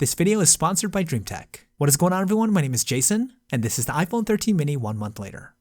This video is sponsored by DreamTech. What is going on, everyone? My name is Jason, and this is the iPhone 13 mini 1 month later.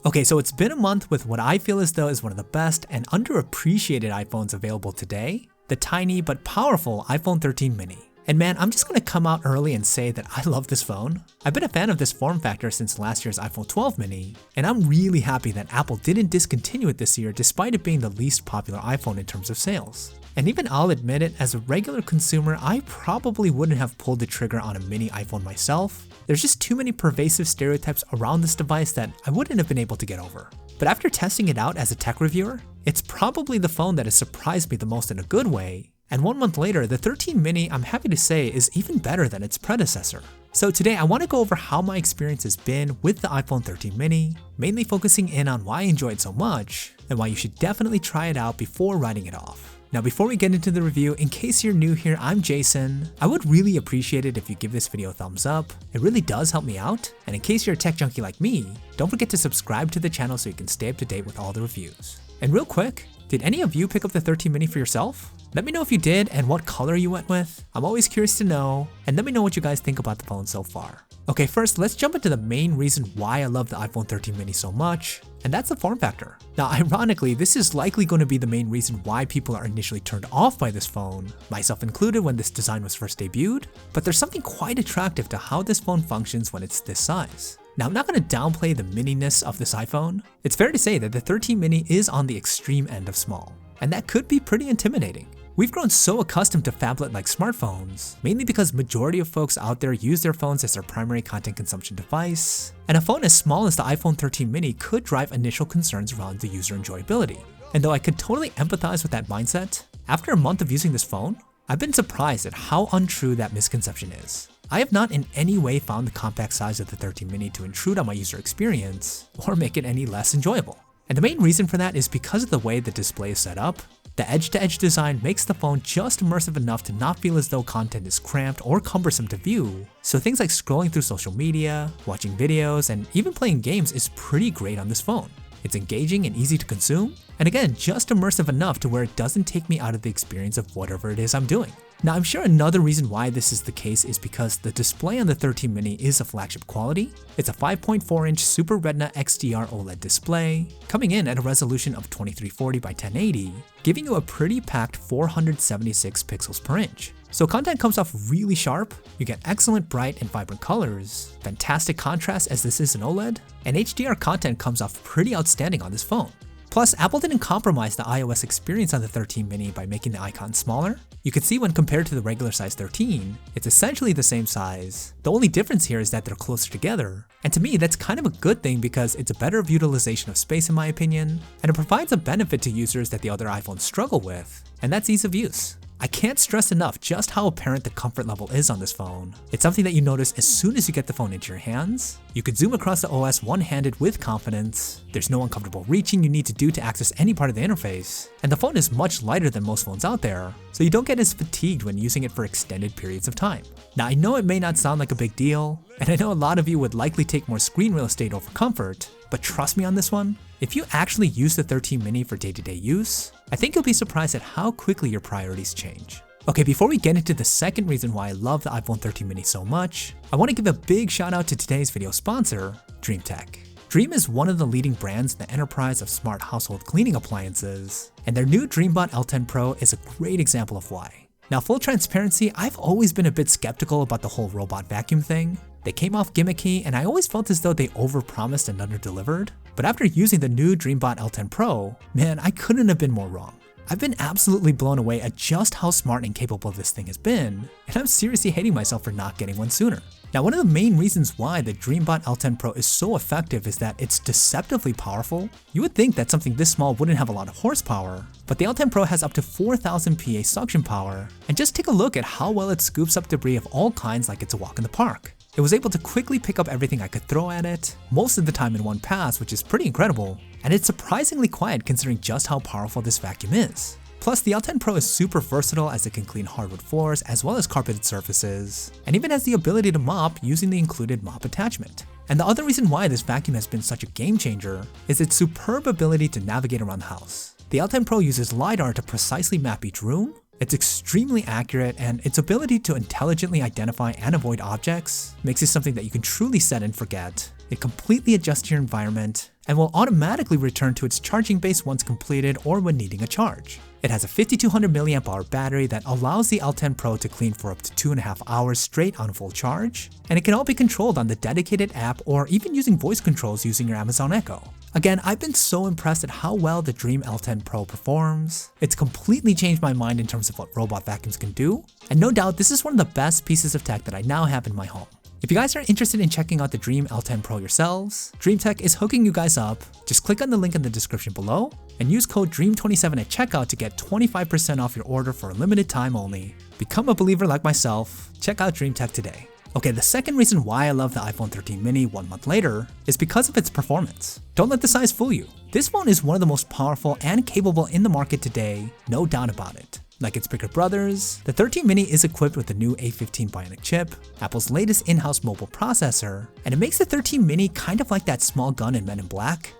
Okay, so it's been a month with what I feel as though is one of the best and underappreciated iPhones available today, the tiny but powerful iPhone 13 mini. And man, I'm just gonna come out early and say that I love this phone. I've been a fan of this form factor since last year's iPhone 12 mini, and I'm really happy that Apple didn't discontinue it this year despite it being the least popular iPhone in terms of sales. And even I'll admit it, as a regular consumer, I probably wouldn't have pulled the trigger on a mini iPhone myself. There's just too many pervasive stereotypes around this device that I wouldn't have been able to get over. But after testing it out as a tech reviewer, it's probably the phone that has surprised me the most in a good way. And 1 month later, the 13 mini, I'm happy to say, is even better than its predecessor. So today I want to go over how my experience has been with the iPhone 13 mini, mainly focusing in on why I enjoy it so much, and why you should definitely try it out before writing it off. Now before we get into the review, in case you're new here, I'm Jason. I would really appreciate it if you give this video a thumbs up. It really does help me out. And in case you're a tech junkie like me, don't forget to subscribe to the channel so you can stay up to date with all the reviews. And real quick, did any of you pick up the 13 mini for yourself? Let me know if you did and what color you went with. I'm always curious to know, and let me know what you guys think about the phone so far. Okay, first let's jump into the main reason why I love the iPhone 13 mini so much, and that's the form factor. Now ironically, this is likely going to be the main reason why people are initially turned off by this phone, myself included when this design was first debuted, but there's something quite attractive to how this phone functions when it's this size. Now I'm not going to downplay the mininess of this iPhone. It's fair to say that the 13 mini is on the extreme end of small, and that could be pretty intimidating. We've grown so accustomed to phablet-like smartphones, mainly because majority of folks out there use their phones as their primary content consumption device, and a phone as small as the iPhone 13 mini could drive initial concerns around the user enjoyability. And though I could totally empathize with that mindset, after a month of using this phone, I've been surprised at how untrue that misconception is. I have not in any way found the compact size of the 13 mini to intrude on my user experience or make it any less enjoyable. And the main reason for that is because of the way the display is set up. The edge-to-edge design makes the phone just immersive enough to not feel as though content is cramped or cumbersome to view, so things like scrolling through social media, watching videos, and even playing games is pretty great on this phone. It's engaging and easy to consume, and again, just immersive enough to where it doesn't take me out of the experience of whatever it is I'm doing. Now I'm sure another reason why this is the case is because the display on the 13 mini is a flagship quality. It's a 5.4-inch Super Retina XDR OLED display, coming in at a resolution of 2340 by 1080, giving you a pretty packed 476 pixels per inch. So content comes off really sharp, you get excellent bright and vibrant colors, fantastic contrast as this is an OLED, and HDR content comes off pretty outstanding on this phone. Plus, Apple didn't compromise the iOS experience on the 13 mini by making the icon smaller. You can see when compared to the regular size 13, it's essentially the same size. The only difference here is that they're closer together. And to me, that's kind of a good thing because it's a better utilization of space in my opinion, and it provides a benefit to users that the other iPhones struggle with, and that's ease of use. I can't stress enough just how apparent the comfort level is on this phone. It's something that you notice as soon as you get the phone into your hands. You could zoom across the OS one-handed with confidence. There's no uncomfortable reaching you need to do to access any part of the interface. And the phone is much lighter than most phones out there, so you don't get as fatigued when using it for extended periods of time. Now I know it may not sound like a big deal, and I know a lot of you would likely take more screen real estate over comfort, but trust me on this one, if you actually use the 13 mini for day-to-day use, I think you'll be surprised at how quickly your priorities change. Okay, before we get into the second reason why I love the iPhone 13 mini so much, I want to give a big shout out to today's video sponsor, DreamTech. Dream is one of the leading brands in the enterprise of smart household cleaning appliances, and their new DreamBot L10 Pro is a great example of why. Now full transparency, I've always been a bit skeptical about the whole robot vacuum thing. They came off gimmicky and I always felt as though they overpromised and underdelivered. But after using the new DreamBot L10 Pro, man, I couldn't have been more wrong. I've been absolutely blown away at just how smart and capable this thing has been, and I'm seriously hating myself for not getting one sooner. Now one of the main reasons why the DreamBot L10 Pro is so effective is that it's deceptively powerful. You would think that something this small wouldn't have a lot of horsepower, but the L10 Pro has up to 4000 PA suction power, and just take a look at how well it scoops up debris of all kinds like it's a walk in the park. It was able to quickly pick up everything I could throw at it, most of the time in one pass, which is pretty incredible, and it's surprisingly quiet considering just how powerful this vacuum is. Plus, the L10 Pro is super versatile as it can clean hardwood floors as well as carpeted surfaces, and even has the ability to mop using the included mop attachment. And the other reason why this vacuum has been such a game changer is its superb ability to navigate around the house. The L10 Pro uses LiDAR to precisely map each room. It's extremely accurate, and its ability to intelligently identify and avoid objects makes it something that you can truly set and forget. It completely adjusts your environment and will automatically return to its charging base once completed or when needing a charge. It has a 5200 mAh battery that allows the L10 Pro to clean for up to 2.5 hours straight on full charge, and it can all be controlled on the dedicated app or even using voice controls using your Amazon Echo. Again, I've been so impressed at how well the Dream L10 Pro performs. It's completely changed my mind in terms of what robot vacuums can do, and no doubt this is one of the best pieces of tech that I now have in my home. If you guys are interested in checking out the Dream L10 Pro yourselves, Dream Tech is hooking you guys up. Just click on the link in the description below and use code DREAM27 at checkout to get 25% off your order for a limited time only. Become a believer like myself. Check out Dream Tech today. Okay, the second reason why I love the iPhone 13 mini 1 month later is because of its performance. Don't let the size fool you. This phone is one of the most powerful and capable in the market today, no doubt about it. Like its bigger brothers, the 13 mini is equipped with the new A15 Bionic chip, Apple's latest in-house mobile processor, and it makes the 13 mini kind of like that small gun in Men in Black.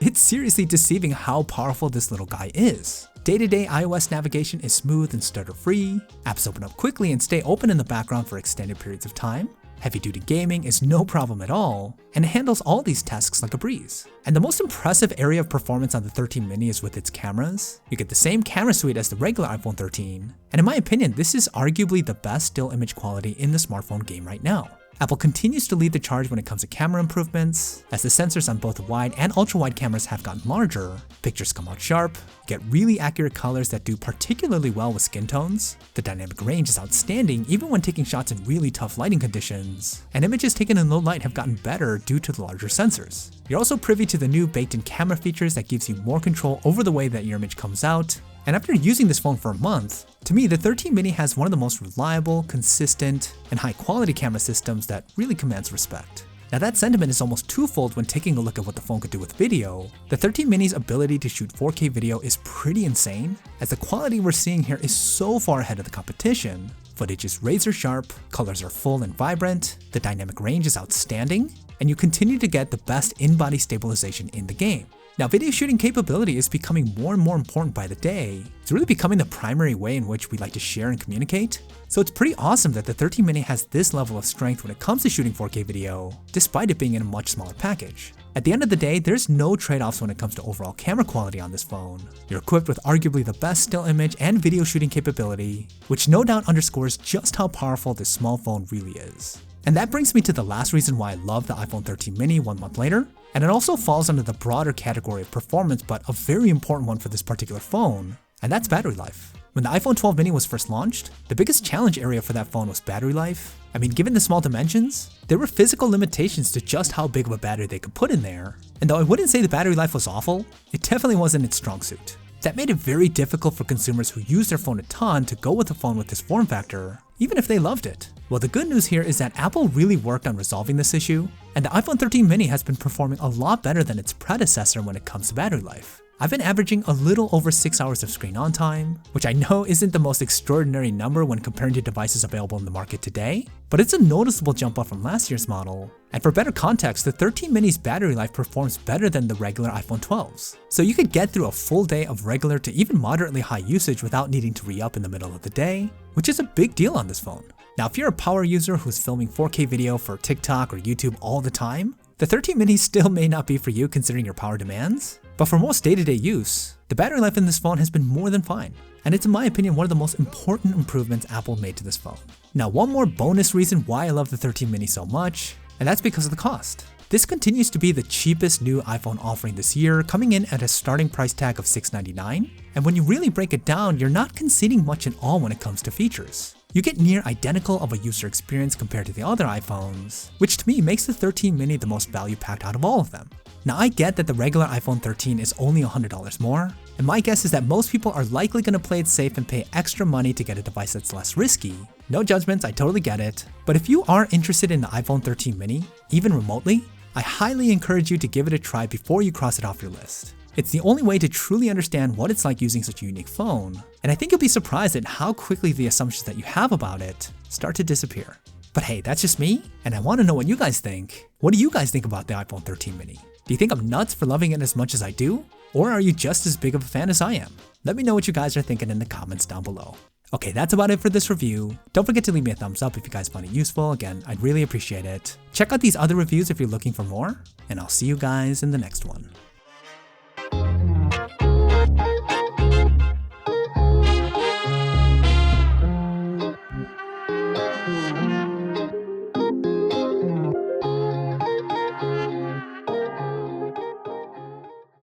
It's seriously deceiving how powerful this little guy is. Day-to-day iOS navigation is smooth and stutter-free, apps open up quickly and stay open in the background for extended periods of time, heavy-duty gaming is no problem at all, and it handles all these tasks like a breeze. And the most impressive area of performance on the 13 mini is with its cameras. You get the same camera suite as the regular iPhone 13, and in my opinion, this is arguably the best still image quality in the smartphone game right now. Apple continues to lead the charge when it comes to camera improvements, as the sensors on both wide and ultra-wide cameras have gotten larger, pictures come out sharp, you get really accurate colors that do particularly well with skin tones, the dynamic range is outstanding even when taking shots in really tough lighting conditions, and images taken in low light have gotten better due to the larger sensors. You're also privy to the new baked-in camera features that gives you more control over the way that your image comes out. And after using this phone for a month, to me the 13 mini has one of the most reliable, consistent, and high-quality camera systems that really commands respect. Now that sentiment is almost twofold when taking a look at what the phone could do with video. The 13 mini's ability to shoot 4K video is pretty insane, as the quality we're seeing here is so far ahead of the competition. Footage is razor sharp, colors are full and vibrant, the dynamic range is outstanding, and you continue to get the best in-body stabilization in the game. Now, video shooting capability is becoming more and more important by the day. It's really becoming the primary way in which we like to share and communicate. So it's pretty awesome that the 13 mini has this level of strength when it comes to shooting 4K video, despite it being in a much smaller package. At the end of the day, there's no trade-offs when it comes to overall camera quality on this phone. You're equipped with arguably the best still image and video shooting capability, which no doubt underscores just how powerful this small phone really is. And that brings me to the last reason why I love the iPhone 13 mini 1 month later, and it also falls under the broader category of performance, but a very important one for this particular phone, and that's battery life. When the iPhone 12 mini was first launched, the biggest challenge area for that phone was battery life. I mean, given the small dimensions, there were physical limitations to just how big of a battery they could put in there, and though I wouldn't say the battery life was awful, it definitely wasn't its strong suit. That made it very difficult for consumers who use their phone a ton to go with a phone with this form factor, even if they loved it. Well, the good news here is that Apple really worked on resolving this issue, and the iPhone 13 mini has been performing a lot better than its predecessor when it comes to battery life. I've been averaging a little over 6 hours of screen on time, which I know isn't the most extraordinary number when comparing to devices available in the market today, but it's a noticeable jump up from last year's model. And for better context, the 13 mini's battery life performs better than the regular iPhone 12s. So you could get through a full day of regular to even moderately high usage without needing to re-up in the middle of the day, which is a big deal on this phone. Now, if you're a power user who's filming 4K video for TikTok or YouTube all the time, the 13 mini still may not be for you considering your power demands. But for most day-to-day use, the battery life in this phone has been more than fine, and it's in my opinion one of the most important improvements Apple made to this phone. Now, one more bonus reason why I love the 13 mini so much, and that's because of the cost. This continues to be the cheapest new iPhone offering this year, coming in at a starting price tag of $699, and when you really break it down, you're not conceding much at all when it comes to features. You get near identical of a user experience compared to the other iPhones, which to me makes the 13 mini the most value-packed out of all of them. Now, I get that the regular iPhone 13 is only $100 more, and my guess is that most people are likely going to play it safe and pay extra money to get a device that's less risky. No judgments, I totally get it. But if you are interested in the iPhone 13 mini, even remotely, I highly encourage you to give it a try before you cross it off your list. It's the only way to truly understand what it's like using such a unique phone, and I think you'll be surprised at how quickly the assumptions that you have about it start to disappear. But hey, that's just me, and I want to know what you guys think. What do you guys think about the iPhone 13 mini? Do you think I'm nuts for loving it as much as I do? Or are you just as big of a fan as I am? Let me know what you guys are thinking in the comments down below. Okay, that's about it for this review. Don't forget to leave me a thumbs up if you guys find it useful. Again, I'd really appreciate it. Check out these other reviews if you're looking for more, and I'll see you guys in the next one.